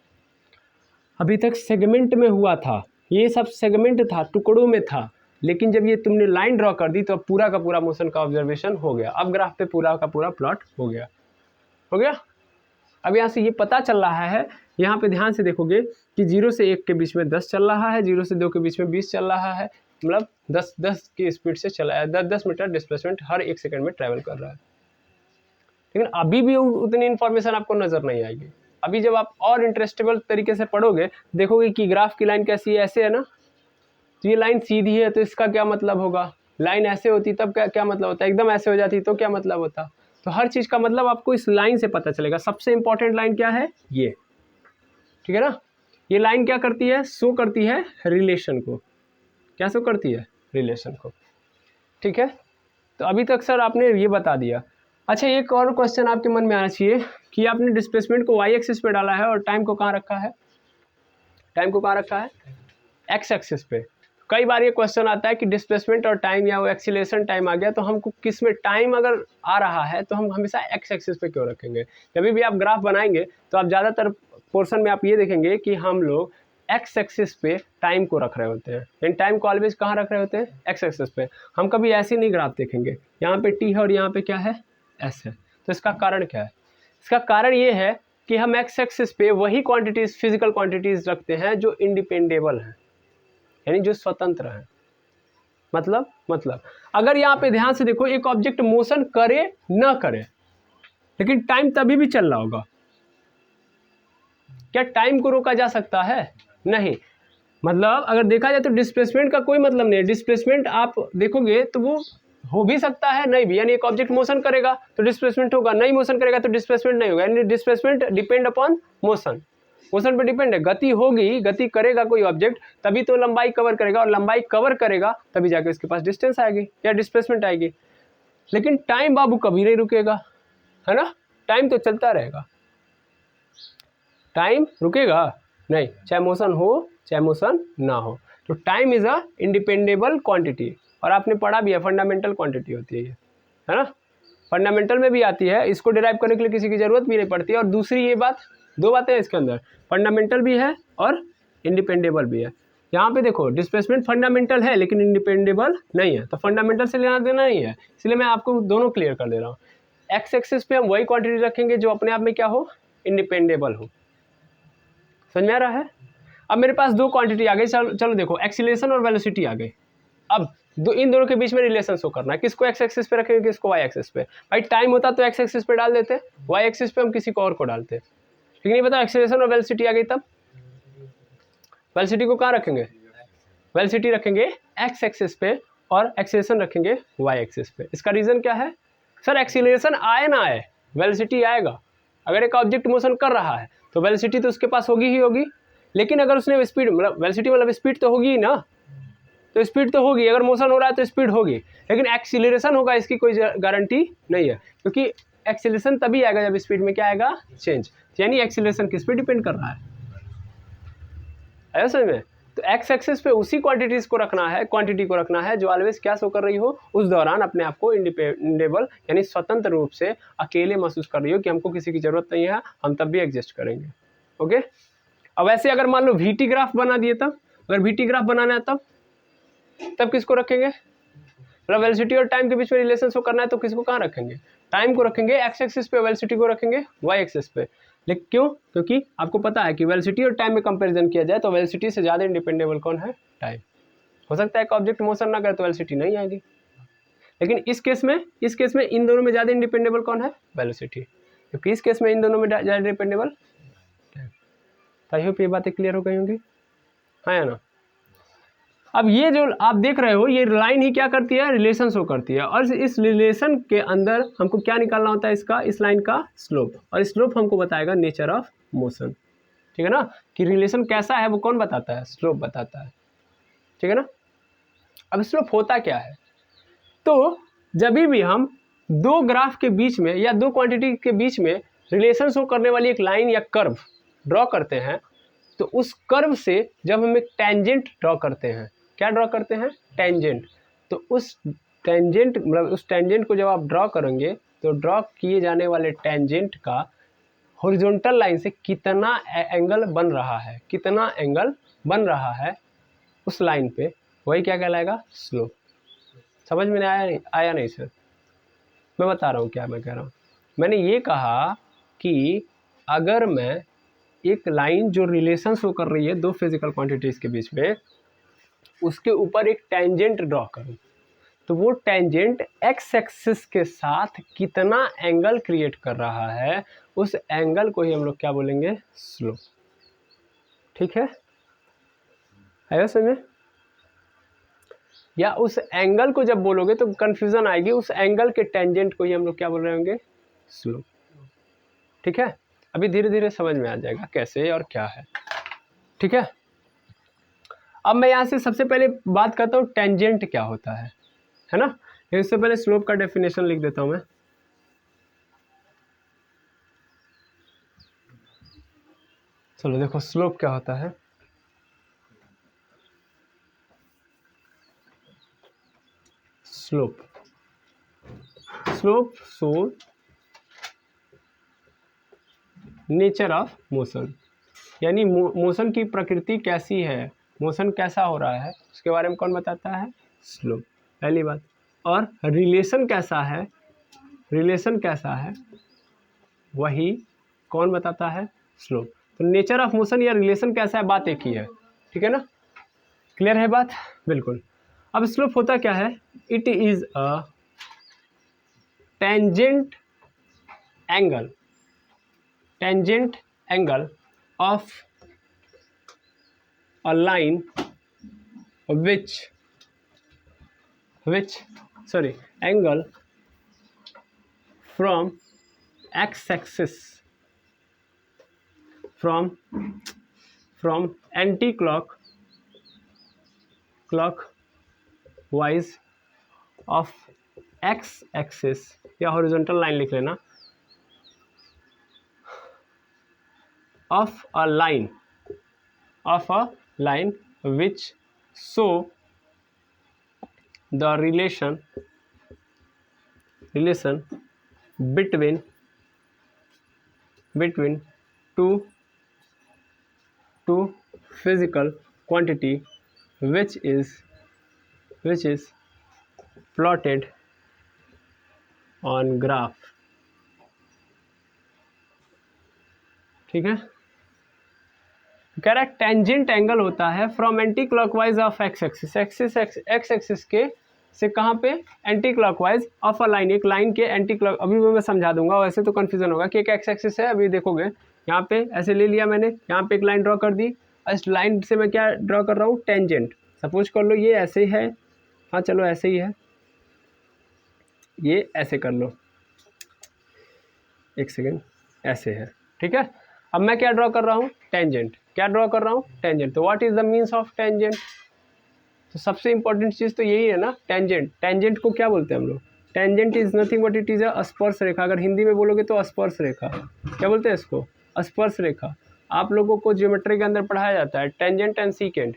अभी तक सेगमेंट में हुआ था, ये सब सेगमेंट था, टुकड़ों में था, लेकिन जब ये तुमने लाइन ड्रॉ कर दी तो अब पूरा का पूरा मोशन का ऑब्जर्वेशन हो गया। अब ग्राफ पे पूरा का पूरा प्लॉट हो गया, हो गया। अब यहाँ से ये पता चल रहा है, यहाँ पे ध्यान से देखोगे कि 0 से 1 के बीच में 10 चल रहा है, 0 से 2 के बीच में 20 चल रहा है, मतलब 10 की स्पीड से चला है, 10 मीटर डिस्प्लेसमेंट हर 1 सेकंड में ट्रैवल कर रहा है। लेकिन अभी भी उतनी इन्फॉर्मेशन आपको नजर नहीं आएगी। अभी जब आप और इंटरेस्टेबल तरीके से पढ़ोगे, देखोगे कि ग्राफ की लाइन कैसी है, ऐसे है ना, तो ये लाइन सीधी है तो इसका क्या मतलब होगा, लाइन ऐसे होती तब क्या मतलब होता, एकदम ऐसे हो जाती तो क्या मतलब होता। तो हर चीज़ का मतलब आपको इस लाइन से पता चलेगा। सबसे इंपॉर्टेंट लाइन क्या है, ये, ठीक है ना। ये लाइन क्या करती है, शो करती है रिलेशन को। क्या शो करती है, रिलेशन को, ठीक है। तो अभी तक सर आपने ये बता दिया। अच्छा, एक और क्वेश्चन आपके मन में आना चाहिए कि आपने डिस्प्लेसमेंट को वाई एक्सिस पे डाला है और टाइम को कहाँ रखा है, टाइम को कहाँ रखा है, एक्स एक्सिस पे। कई बार ये क्वेश्चन आता है कि डिस्प्लेसमेंट और टाइम या वो एक्सीलरेशन टाइम आ गया तो हमको किस में टाइम अगर आ रहा है तो हम हमेशा एक्स एक्सिस पे क्यों रखेंगे। जब भी आप ग्राफ बनाएंगे तो आप ज़्यादातर पोर्शन में आप ये देखेंगे कि हम लोग एक्स एक्सिस पे टाइम को रख रहे होते हैं, यानी टाइम को ऑलवेज कहाँ रख रहे होते हैं, एक्स एक्सिस पे। हम कभी ऐसे नहीं ग्राफ देखेंगे, यहाँ पे टी है और यहाँ पे क्या है, एस है। तो इसका कारण क्या है, इसका कारण ये है कि हम एक्स एक्सिस पे वही क्वांटिटीज, फिजिकल क्वांटिटीज रखते हैं जो इंडिपेंडेबल हैं, यानी जो स्वतंत्र है। मतलब अगर यहाँ पे ध्यान से देखो, एक ऑब्जेक्ट मोशन करे ना करे लेकिन टाइम तभी भी चल रहा होगा, क्या टाइम को रोका जा सकता है, नहीं। मतलब अगर देखा जाए तो डिस्प्लेसमेंट का कोई मतलब नहीं है। डिस्प्लेसमेंट आप देखोगे तो वो हो भी सकता है, नहीं भी, यानी एक ऑब्जेक्ट मोशन करेगा तो डिस्प्लेसमेंट होगा, नहीं मोशन करेगा तो डिस्प्लेसमेंट नहीं होगा, यानी displacement depend upon motion, motion पे डिपेंड है। गति होगी, गति करेगा कोई ऑब्जेक्ट तभी तो लंबाई कवर करेगा, और लंबाई कवर करेगा तभी जाके उसके पास डिस्टेंस आएगी या डिस्प्लेसमेंट आएगी। लेकिन टाइम बाबू कभी नहीं रुकेगा, है ना, टाइम तो चलता रहेगा, टाइम रुकेगा नहीं, चाहे मोशन हो चाहे मोशन ना हो। तो टाइम इज अ इंडिपेंडेबल क्वांटिटी, और आपने पढ़ा भी है, फंडामेंटल क्वांटिटी होती है ये, है ना, फंडामेंटल में भी आती है, इसको डिराइव करने के लिए किसी की जरूरत भी नहीं पड़ती है। और दूसरी ये बात, दो बातें हैं इसके अंदर, फंडामेंटल भी है और इंडिपेंडेबल भी है। यहाँ पे देखो डिस्प्लेसमेंट फंडामेंटल है लेकिन इंडिपेंडेबल नहीं है, तो फंडामेंटल से लेना देना नहीं है, इसलिए मैं आपको दोनों क्लियर कर दे रहा हूँ। एक्स एक्सिस पे हम वही क्वांटिटी रखेंगे जो अपने आप में क्या हो, इंडिपेंडेबल हो। समझ में आ रहा है। अब मेरे पास दो क्वांटिटी आ गई, चलो देखो, एक्सीलरेशन और वेलोसिटी आ गई। अब इन दोनों के बीच में रिलेशन शो करना है, किसको एक्स एक्सिस पे रखेंगे, किसको वाई एक्सिस पे। भाई टाइम होता तो एक्स एक्सिस पे डाल देते, वाई एक्सिस पे हम किसी को और को डालते, लेकिन ये बताओ एक्सीलरेशन और वेलोसिटी आ गई, तब वेलोसिटी को कहाँ रखेंगे, वेलोसिटी रखेंगे एक्स एक्सिस पे और एक्सीलरेशन रखेंगे वाई एक्सिस पे। इसका रीजन क्या है, सर एक्सीलरेशन आए ना आए वेलोसिटी आएगा। अगर एक ऑब्जेक्ट मोशन कर रहा है तो वेलोसिटी तो उसके पास होगी ही होगी, लेकिन अगर उसने स्पीड, मतलब वेलोसिटी मतलब स्पीड तो होगी ही ना, तो स्पीड तो होगी, अगर मोशन हो रहा है तो स्पीड होगी, लेकिन एक्सीलरेशन होगा इसकी कोई गारंटी नहीं है, क्योंकि एक्सीलरेशन तभी आएगा जब स्पीड में क्या आएगा, चेंज। यानी एक्सीलरेशन किस पे डिपेंड कर रहा है समझ में। तो एक्स एक्सिस पे उसी क्वांटिटीज को रखना है, क्वांटिटी को रखना है जो ऑलवेज क्या शो कर रही हो, उस दौरान अपने आप को इंडिपेंडेबल यानी स्वतंत्र रूप से अकेले महसूस कर रही हो कि हमको किसी की जरूरत नहीं है, हम तब भी एग्जिस्ट करेंगे। ओके। अब ऐसे अगर मान लो VT ग्राफ बना दिए, तब अगर VT ग्राफ बनाना है तब किसको रखेंगे, मतलब वेलोसिटी और टाइम के बीच में रिलेशन शो करना है तो किसको कहाँ रखेंगे, टाइम को रखेंगे एक्स एक्सिस पे, वेलोसिटी को रखेंगे वाई एक्सिस पे। लेकिन क्यों, क्योंकि आपको पता है कि वेलोसिटी और टाइम में कंपैरिजन किया जाए तो वेलोसिटी से ज़्यादा इंडिपेंडेबल कौन है, टाइम। हो सकता है कि ऑब्जेक्ट मोशन ना करे तो वेलोसिटी नहीं आएगी, लेकिन इस केस में इन दोनों में ज़्यादा इंडिपेंडेबल कौन है, वेलोसिटी, क्योंकि इस केस में इन दोनों में ज़्यादा इंडिपेंडेबल टाइम। आई होप ये बातें क्लियर हो गई होंगी, हाँ या ना। अब ये जो आप देख रहे हो ये लाइन ही क्या करती है, रिलेशन शो करती है, और इस रिलेशन के अंदर हमको क्या निकालना होता है, इसका, इस लाइन का स्लोप, और स्लोप हमको बताएगा नेचर ऑफ मोशन, ठीक है ना, कि रिलेशन कैसा है वो कौन बताता है, स्लोप बताता है, ठीक है ना। अब स्लोप होता क्या है, तो जब भी हम दो ग्राफ के बीच में या दो क्वांटिटी के बीच में रिलेशन शो करने वाली एक लाइन या कर्व ड्रॉ करते हैं, तो उस कर्व से जब हम एक टेंजेंट ड्रॉ करते हैं, क्या ड्रॉ करते हैं, टेंजेंट, तो उस टेंजेंट मतलब उस टेंजेंट को जब आप ड्रॉ करेंगे तो ड्रॉ किए जाने वाले टेंजेंट का हॉरिजॉन्टल लाइन से कितना एंगल बन रहा है, कितना एंगल बन रहा है उस लाइन पे, वही क्या कहलाएगा, स्लोप। समझ में आया नहीं सर, मैं बता रहा हूँ क्या मैं कह रहा हूँ। मैंने ये कहा कि अगर मैं एक लाइन जो रिलेशन शो कर रही है दो फिजिकल क्वांटिटीज के बीच में, उसके ऊपर एक टेंजेंट ड्रॉ करूँ, तो वो टेंजेंट एक्स एक्सिस के साथ कितना एंगल क्रिएट कर रहा है, उस एंगल को ही हम लोग क्या बोलेंगे, स्लोप, ठीक है, आया समझ में। या उस एंगल को जब बोलोगे तो कंफ्यूजन आएगी, उस एंगल के टेंजेंट को ही हम लोग क्या बोल रहे होंगे, स्लोप, ठीक है। अभी धीरे धीरे समझ में आ जाएगा कैसे और क्या है, ठीक है। अब मैं यहाँ से सबसे पहले बात करता हूँ टेंजेंट क्या होता है ना। इससे पहले स्लोप का डेफिनेशन लिख देता हूँ मैं। चलो देखो स्लोप क्या होता है, slope show nature of motion, यानी मोशन की प्रकृति कैसी है, मोशन कैसा हो रहा है उसके बारे में कौन बताता है, स्लोप, पहली बात। और रिलेशन कैसा है, रिलेशन कैसा है वही कौन बताता है, स्लोप। तो नेचर ऑफ मोशन या रिलेशन कैसा है बात एक ही है, ठीक है ना, क्लियर है बात, बिल्कुल। अब स्लोप होता क्या है, it is a tangent angle of a line which angle from x-axis from anti-clockwise of x-axis, या हॉरिजॉन्टल लाइन लिख लेना, of a line which show the relation between two physical quantity which is plotted on graph, ठीक है। कह रहा है tangent angle होता है from anti clockwise of x axis के से कहाँ पे, anti clockwise of a line, एक लाइन के एंटी क्लॉक, अभी मैं समझा दूंगा, वैसे तो कंफ्यूजन होगा कि एक एक्स एक्सिस है, अभी देखोगे यहाँ पे ऐसे ले लिया मैंने, यहाँ पे एक लाइन ड्रॉ कर दी, इस लाइन से मैं क्या ड्रॉ कर रहा हूँ, टेंजेंट। सपोज कर लो ये ऐसे है, हाँ चलो ऐसे ही है, ये ऐसे कर लो, एक सेकेंड, ऐसे है, ठीक है। अब मैं क्या ड्रॉ कर रहा हूँ, टेंजेंट, क्या ड्रॉ कर रहा हूँ, टेंजेंट। तो what is the means of tangent, तो सबसे इंपॉर्टेंट चीज़ तो यही है ना, टेंजेंट को क्या बोलते हैं हम लोग, tangent is nothing but it is a स्पर्श रेखा, अगर हिंदी में बोलोगे तो स्पर्श रेखा, क्या बोलते हैं इसको, स्पर्श रेखा। आप लोगों को ज्योमेट्री के अंदर पढ़ाया जाता है टेंजेंट एंड सीकेंट।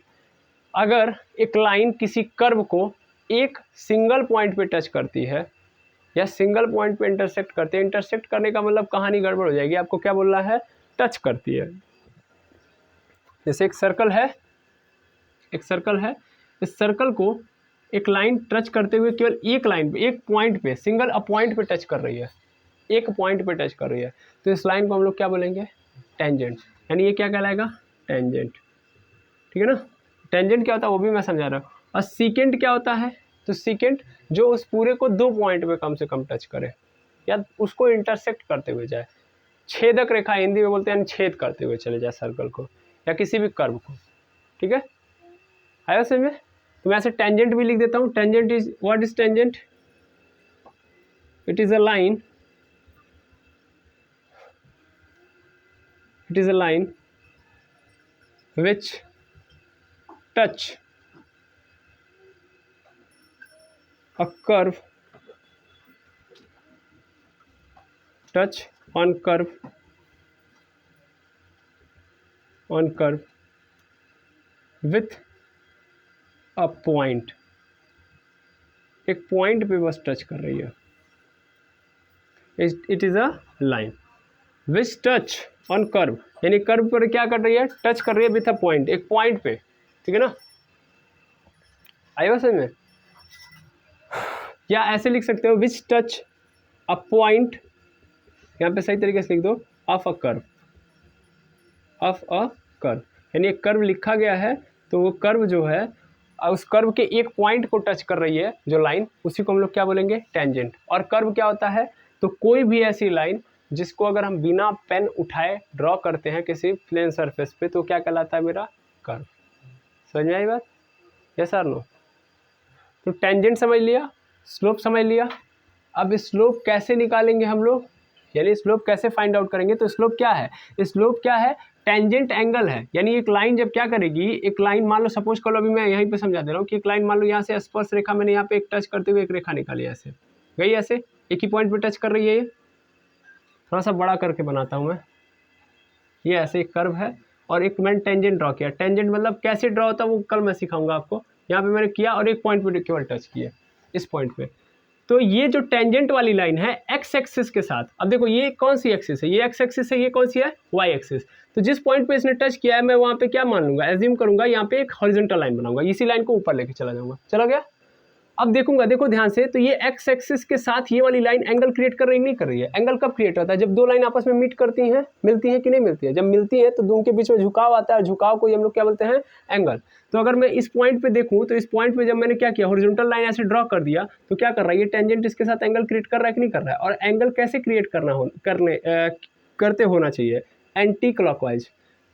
अगर एक लाइन किसी कर्व को एक सिंगल पॉइंट पे टच करती है या सिंगल पॉइंट पे इंटरसेक्ट करती है, इंटरसेक्ट करने का मतलब कहानी गड़बड़ हो जाएगी, आपको क्या बोलना है, टच करती है। जैसे एक सर्कल है, इस सर्कल को एक लाइन टच करते हुए केवल एक लाइन पे, एक पॉइंट पे, सिंगल अ पॉइंट पे टच कर रही है, एक पॉइंट पे टच कर रही है, तो इस लाइन को हम लोग क्या बोलेंगे? टेंजेंट। यानी ये क्या कहलाएगा? टेंजेंट। ठीक है ना? टेंजेंट क्या होता है वो भी मैं समझा रहा हूँ। और सीकेंट क्या होता है? तो सीकेंट जो उस पूरे को 2 पॉइंट पे कम से कम टच करे या उसको इंटरसेक्ट करते हुए जाए। छेदक रेखा हिंदी में बोलते हैं, छेद करते हुए चले जाए सर्कल को या किसी भी कर्व को। ठीक है, आया समझ में? तो मैं ऐसे टेंजेंट भी लिख देता हूँ। Tangent is, what is tangent? It is a line, it is a line which touch a curve, touch on curve with a point, एक पॉइंट पे बस टच कर रही है। It is a line which touch on curve, यानी curve पर क्या कर रही है? टच कर रही है विथ अ पॉइंट, एक पॉइंट पे। ठीक है ना? आया समझ में? या ऐसे लिख सकते हो विच टच अ पॉइंट, यहाँ पे सही तरीके से लिख दो, of a curve, of a curve. यानी एक कर्व लिखा गया है तो वो कर्व जो है उस कर्व के एक पॉइंट को टच कर रही है जो लाइन, उसी को हम लोग क्या बोलेंगे? टेंजेंट। और कर्व क्या होता है? तो कोई भी ऐसी लाइन जिसको अगर हम बिना पेन उठाए ड्रॉ करते हैं किसी प्लेन सरफेस पे तो क्या कहलाता है मेरा? कर्व। समझ में आई बात? यस और नो? तो टेंजेंट समझ लिया, स्लोप समझ लिया। अब स्लोप कैसे निकालेंगे हम लोग, यानी स्लोप कैसे फाइंड आउट करेंगे? तो स्लोप क्या है? स्लोप क्या है? टेंजेंट एंगल है। यानी एक लाइन जब क्या करेगी, एक लाइन मान लो, सपोज कर लो, अभी मैं यहीं पे समझा दे रहा हूँ कि एक लाइन मान लो यहाँ से स्पर्श रेखा मैंने यहाँ पे एक टच करते हुए एक रेखा निकाली, ऐसे गई, ऐसे एक ही पॉइंट पे टच कर रही है। ये थोड़ा सा बड़ा करके बनाता हूँ मैं, ये ऐसे एक कर्व है और एक मैंने टेंजेंट ड्रॉ किया। टेंजेंट मतलब कैसे ड्रॉ होता है वो कल मैं सिखाऊंगा आपको। यहाँ पे मैंने किया और एक पॉइंट पे केवल टच किया, इस पॉइंट पे। तो ये जो टेंजेंट वाली लाइन है एक्स एक्सिस के साथ, अब देखो ये कौन सी एक्सिस है? ये एक्स एक्सिस है, ये कौन सी है? Y axis. तो जिस पॉइंट पे इसने टच किया है मैं वहां पे क्या मान लूंगा? एज्यूम करूंगा यहाँ पे एक हॉरिजॉन्टल लाइन बनाऊंगा, इसी लाइन को ऊपर लेके चला जाऊंगा। चला गया? अब देखूंगा, देखो ध्यान से, तो ये एक्स एक्सिस के साथ ये वाली लाइन एंगल क्रिएट कर रही नहीं कर रही है? एंगल कब क्रिएट होता है? जब दो लाइन आपस में मीट करती हैं, मिलती हैं कि नहीं मिलती है? जब मिलती है तो दोनों के बीच में झुकाव आता है, झुकाव को हम लोग क्या बोलते हैं? एंगल। तो अगर मैं इस पॉइंट पे देखूं तो इस पॉइंट पे जब मैंने क्या किया, हॉरिजॉन्टल लाइन ऐसे ड्रॉ कर दिया, तो क्या कर रहा है ये टेंजेंट इसके साथ एंगल क्रिएट कर रहा है कि नहीं कर रहा है? और एंगल कैसे क्रिएट करते होना चाहिए? Anti clockwise.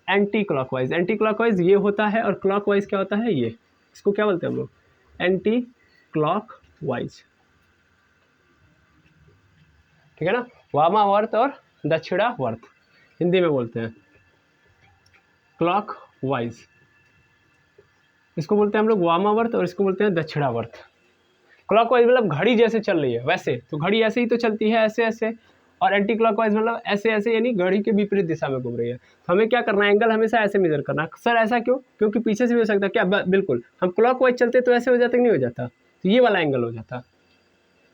Anti clockwise, anti clockwise ये होता है और क्लॉकवाइज क्या होता है? ये, इसको क्या बोलते हैं हम लोग? Anti clock wise. ठीक है ना? वामावर्त और दक्षिणावर्त हिंदी में बोलते हैं, क्लॉक वाइज। इसको बोलते हैं हम लोग वामावर्त और इसको बोलते हैं दक्षिणावर्त। क्लॉक वाइज मतलब घड़ी जैसे चल रही है वैसे, तो घड़ी ऐसे ही तो चलती है, ऐसे ऐसे। और एंटी क्लॉक वाइज मतलब ऐसे ऐसे, यानी घड़ी के विपरीत दिशा में घूम रही है। तो हमें क्या करना है? एंगल हमेशा ऐसे मेजर करना है। सर ऐसा क्यों? क्योंकि पीछे से भी हो सकता है क्या? बिल्कुल, हम क्लॉक वाइज चलते तो ऐसे हो जाता कि नहीं हो जाता? तो ये वाला एंगल हो जाता।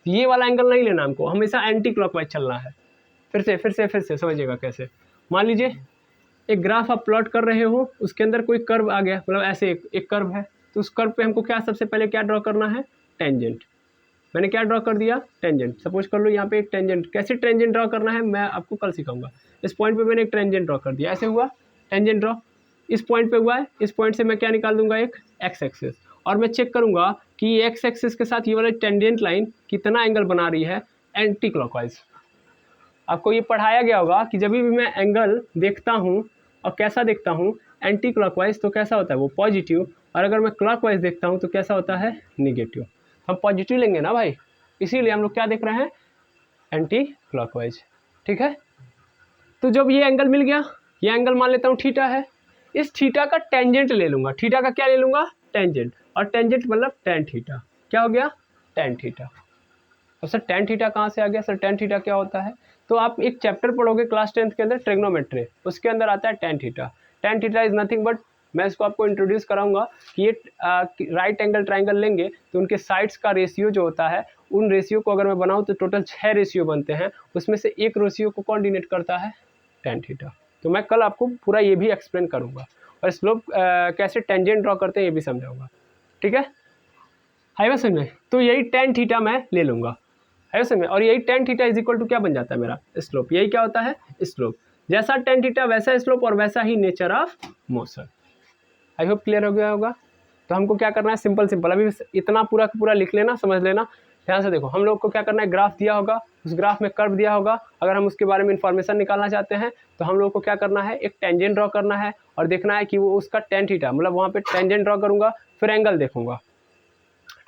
ये वाला एंगल नहीं लेना हमको, हमेशा एंटी क्लॉकवाइज चलना है। फिर से समझिएगा कैसे। मान लीजिए एक ग्राफ आप प्लॉट कर रहे हो, उसके अंदर कोई कर्व आ गया, मतलब ऐसे एक कर्व है, तो उस कर्व पे हमको क्या सबसे पहले क्या ड्रॉ करना है? टेंजेंट। मैंने क्या ड्रॉ कर दिया? टेंजेंट। सपोज कर लो यहाँ पे एक टेंजेंट, कैसे टेंजेंट ड्रॉ करना है मैं आपको कल सिखाऊंगा। इस पॉइंट पे मैंने एक टेंजेंट ड्रॉ कर दिया, ऐसे हुआ टेंजेंट ड्रॉ। इस पॉइंट पे हुआ है, इस पॉइंट से मैं क्या निकाल दूंगा? एक एक्स एक्सिस। और मैं चेक करूंगा कि ये एक्स एक्सिस के साथ ये वाला टेंजेंट लाइन कितना एंगल बना रही है? Anti clockwise. आपको ये पढ़ाया गया होगा कि जब भी मैं एंगल देखता हूँ और कैसा देखता हूँ, एंटी क्लॉकवाइज, तो कैसा होता है वो? पॉजिटिव। और अगर मैं क्लॉकवाइज देखता हूँ तो कैसा होता है? निगेटिव। हम पॉजिटिव लेंगे ना भाई, इसीलिए हम लोग क्या देख रहे हैं? Anti clockwise. ठीक है? तो जब ये एंगल मिल गया, ये एंगल मान लेता हूँ थीटा है, इस थीटा का टेंजेंट ले लूंगा। थीटा का क्या ले लूंगा? टेंजेंट। और टेंजेंट मतलब टेन थीटा। क्या हो गया? Tan theta. अब सर टेन थीटा कहाँ से आ गया? सर टेन थीटा क्या होता है? तो आप एक चैप्टर पढ़ोगे क्लास 10th के अंदर, ट्रिग्नोमेट्री, उसके अंदर आता है tan theta. Ten theta is nothing but, मैं इसको आपको इंट्रोड्यूस कराऊंगा कि ये राइट एंगल ट्राइंगल लेंगे तो उनके साइड्स का रेशियो जो होता है, उन रेशियो को अगर मैं बनाऊँ तो टोटल 6 रेशियो बनते हैं, उसमें से एक रेशियो को कौन डिनोट करता है? Tan theta. तो मैं कल आपको पूरा ये भी एक्सप्लेन करूँगा और स्लोप कैसे टेंजेंट ड्रॉ करते हैं ये भी समझाऊंगा। ठीक है? है बस में, तो यही टेन थीटा मैं ले लूँगा, है बस में, और यही tan theta is equal to क्या बन जाता है मेरा स्लोप, यही क्या होता है स्लोप, जैसा टेन थीटा वैसा स्लोप और वैसा ही nature of motion. I hope clear हो गया होगा। तो हमको क्या करना है, सिंपल सिंपल अभी इतना पूरा पूरा लिख लेना, समझ लेना ध्यान से। देखो हम लोग को क्या करना है, ग्राफ दिया होगा, उस ग्राफ में कर्व दिया होगा, अगर हम उसके बारे में इंफॉर्मेशन निकालना चाहते हैं तो हम लोग को क्या करना है, एक टेंजेंट ड्रॉ करना है और देखना है कि वो उसका टेन थीटा, मतलब वहाँ पे टेंजेंट ड्रॉ करूँगा, फिर एंगल देखूंगा,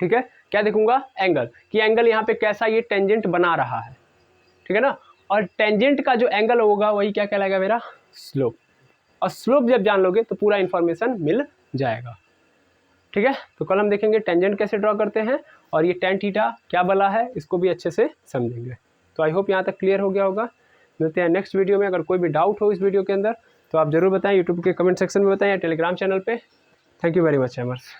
ठीक है, क्या देखूंगा एंगल, कि एंगल यहाँ पे कैसा ये टेंजेंट बना रहा है, ठीक है ना, और टेंजेंट का जो एंगल होगा वही क्या कहलाएगा मेरा स्लोप, और स्लोप जब जान लोगे तो पूरा इन्फॉर्मेशन मिल जाएगा, ठीक है। तो कल हम देखेंगे टेंजेंट कैसे ड्रॉ करते हैं और ये टेन थीटा क्या बला है इसको भी अच्छे से समझेंगे। तो आई होप यहाँ तक क्लियर हो गया होगा। मिलते हैं नेक्स्ट वीडियो में। अगर कोई भी डाउट हो इस वीडियो के अंदर तो आप जरूर बताएं, यूट्यूब के कमेंट सेक्शन में बताएं या टेलीग्राम चैनल पे। Thank you very much hammers.